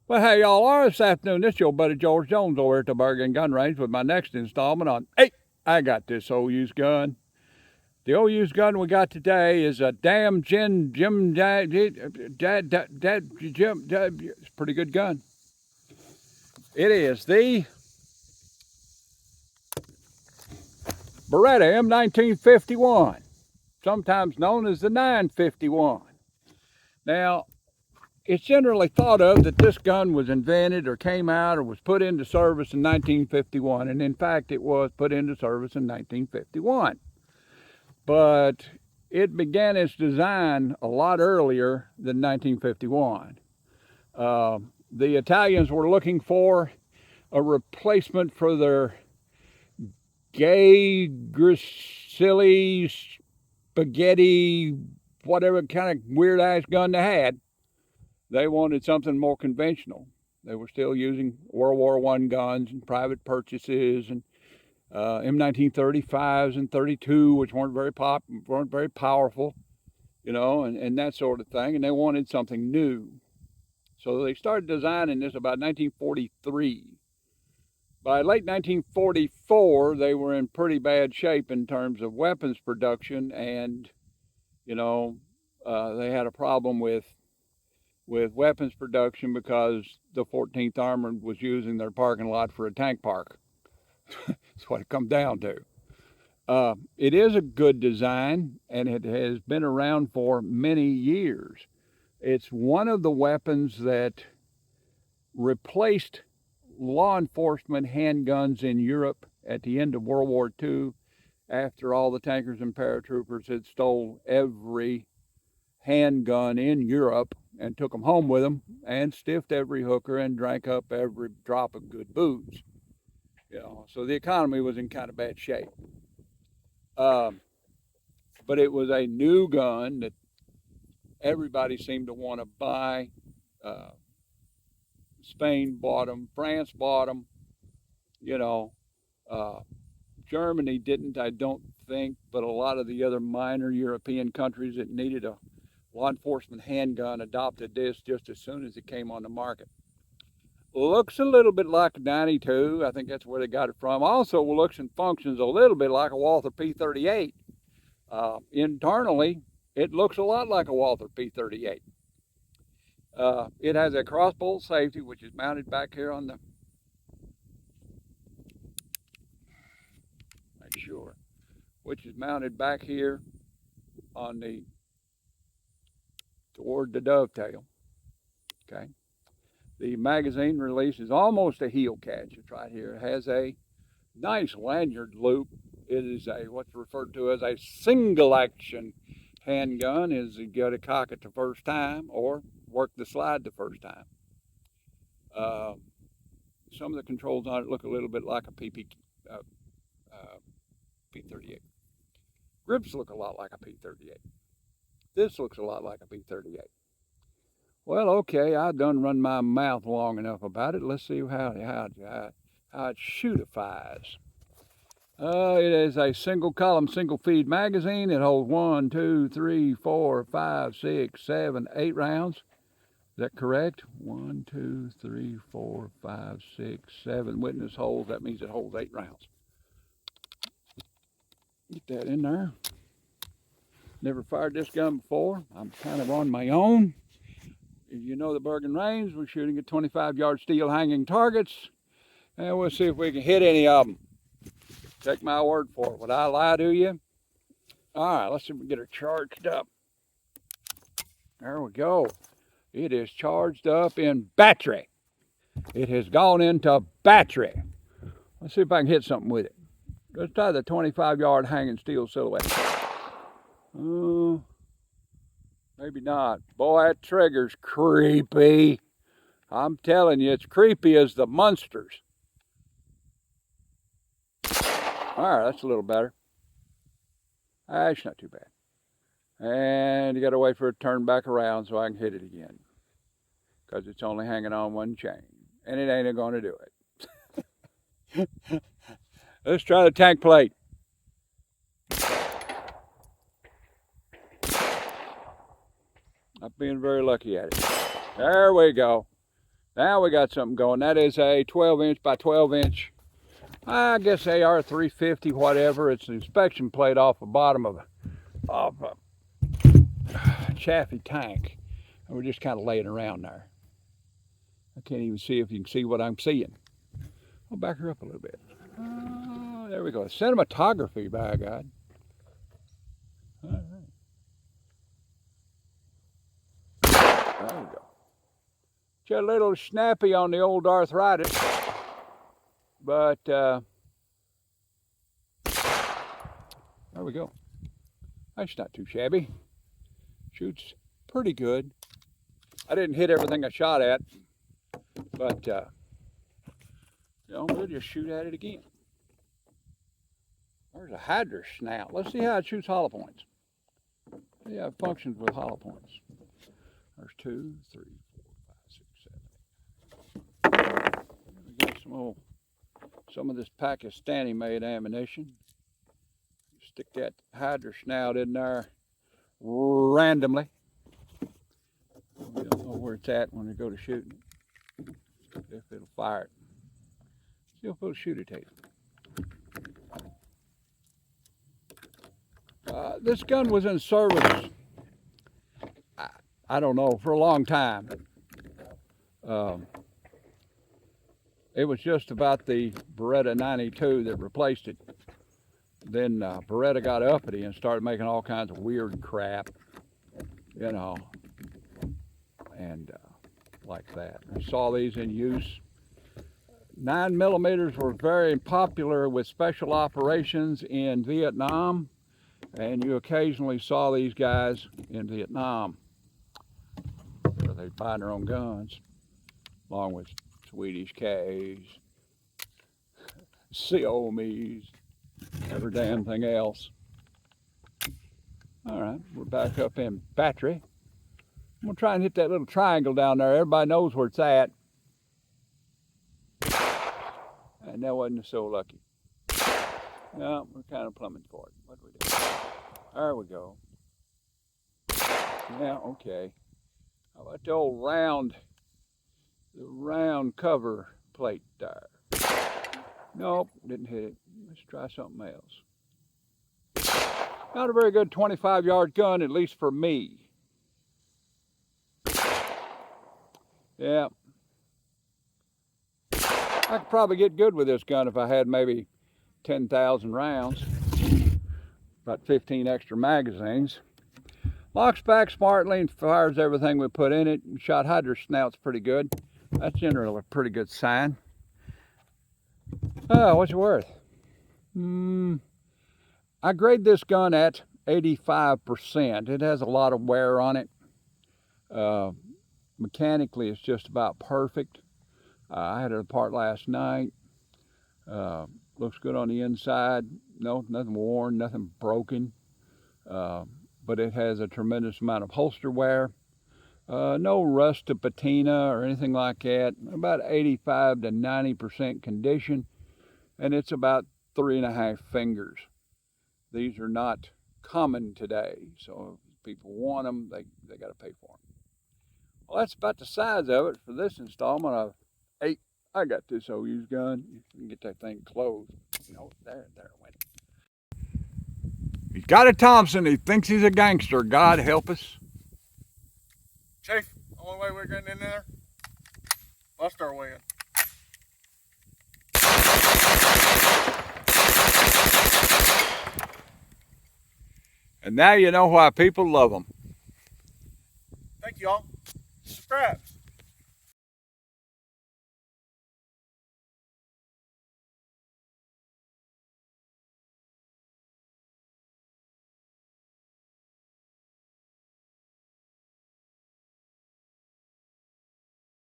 Well, hey, y'all are this afternoon. This is your buddy George Jones over at the Bergen Gun Range with my next installment on Hey, I got this old used gun. The old used gun we got today is a damn Jim Jim Jim. It's a pretty good gun. It is the Beretta M1951, sometimes known as the 951. Now, it's generally thought of that this gun was invented or came out or was put into service in 1951, and in fact it was put into service in 1951. But it began its design a lot earlier than 1951. The Italians were looking for a replacement for their gay, silly, spaghetti, whatever kind of weird ass gun they had. They wanted something more conventional. They were still using World War I guns and private purchases and M1935s and 32, which weren't very powerful, and that sort of thing. And they wanted something new, so they started designing this about 1943. By late 1944, they were in pretty bad shape in terms of weapons production, and they had a problem with weapons production because the 14th Armored was using their parking lot for a tank park. That's what it comes down to. It is a good design, and it has been around for many years. It's one of the weapons that replaced law enforcement handguns in Europe at the end of World War II, after all the tankers and paratroopers had stole every handgun in Europe and took them home with them and stiffed every hooker and drank up every drop of good booze. So the economy was in kind of bad shape. Um, but it was a new gun that everybody seemed to want to buy. Uh, Spain bought them, France bought them, you know. Uh, Germany didn't, I don't think, but a lot of the other minor European countries that needed a law enforcement handgun adopted this just as soon as it came on the market. Looks a little bit like a 92. I think that's where they got it from. Also looks and functions a little bit like a Walther P38. Internally, it looks a lot like a Walther P38. It has a crossbolt safety, which is mounted back here on the, make sure, which is mounted back here on the, toward the dovetail. Okay. The magazine release is almost a heel catch. It's right here. It has a nice lanyard loop. It is a what's referred to as a single action handgun. Is you got to cock it the first time or work the slide the first time. Uh, some of the controls on it look a little bit like a uh, P38. Grips look a lot like a P38. This looks a lot like a P38. Well, okay, I've done run my mouth long enough about it. Let's see how it shootifies. It is a single column, single feed magazine. It holds 1, 2, 3, 4, 5, 6, 7, 8 rounds. Is that correct? 1, 2, 3, 4, 5, 6, 7 witness holes. That means it holds 8 rounds. Get that in there. Never fired this gun before. I'm kind of on my own. If you know the Bergen Range, we're shooting at 25-yard steel hanging targets, and we'll see if we can hit any of them. Take my word for it. Would I lie to you? All right, let's see if we can get her charged up. There we go. It is charged up in battery. It has gone into battery. Let's see if I can hit something with it. Let's try the 25-yard hanging steel silhouette. Maybe not. Boy, that trigger's creepy. I'm telling you, it's creepy as the monsters. All right, that's a little better. That's not too bad. And you got to wait for it to turn back around so I can hit it again, because it's only hanging on one chain, and it ain't going to do it. Let's try the tank plate. Not being very lucky at it. There we go. Now we got something going. That is a 12-inch by 12-inch, I guess AR 350, whatever. It's an inspection plate off the bottom of a Chaffee tank. And we're just kind of laying around there. I can't even see if you can see what I'm seeing. I'll back her up a little bit. There we go. Cinematography, by God. All right. There we go. Just a little snappy on the old arthritis, but there we go. That's not too shabby. Shoots pretty good. I didn't hit everything I shot at, but you know, we'll just shoot at it again. There's a hydra snout. Let's see how it shoots hollow points. See how it functions with hollow points. There's 2, 3, 4, 5, 6, 7. We got some of this Pakistani-made ammunition. Stick that hydra snout in there randomly. We don't know where it's at when we go to shooting it. If it'll fire it. See if it'll shoot it at you. This gun was in service, I don't know, for a long time. It was just about the Beretta 92 that replaced it. Then Beretta got uppity and started making all kinds of weird crap, you know, and like that. I saw these in use. 9mm were very popular with special operations in Vietnam, and you occasionally saw these guys in Vietnam where they buy their own guns, along with Swedish Ks, Xiaomis, every damn thing else. All right, we're back up in battery. I'm gonna try and hit that little triangle down there. Everybody knows where it's at. And that wasn't so lucky. No, we're kind of plumbing for it. What do we do? There we go. Yeah, okay. How about the old round cover plate there? Nope, didn't hit it. Let's try something else. Not a very good 25-yard gun, at least for me. Yeah. I could probably get good with this gun if I had maybe 10,000 rounds. About 15 extra magazines. Locks back smartly and fires everything we put in it. Shot hydra snouts pretty good. That's generally a pretty good sign. Oh, what's it worth? I grade this gun at 85%. It has a lot of wear on it. Mechanically, it's just about perfect. I had it apart last night. Looks good on the inside. No, nothing worn, nothing broken. But it has a tremendous amount of holster wear. No rust to patina or anything like that. About 85 to 90% condition. And it's about 3.5 fingers. These are not common today. So if people want them, they got to pay for them. Well, that's about the size of it for this installment of 8. I got this old used gun. You can get that thing closed. You know, there it went. He's got a Thompson. He thinks he's a gangster. God help us. Chief, only way we're getting in there, bust our way in. And now you know why people love them. Thank you all. Subscribe.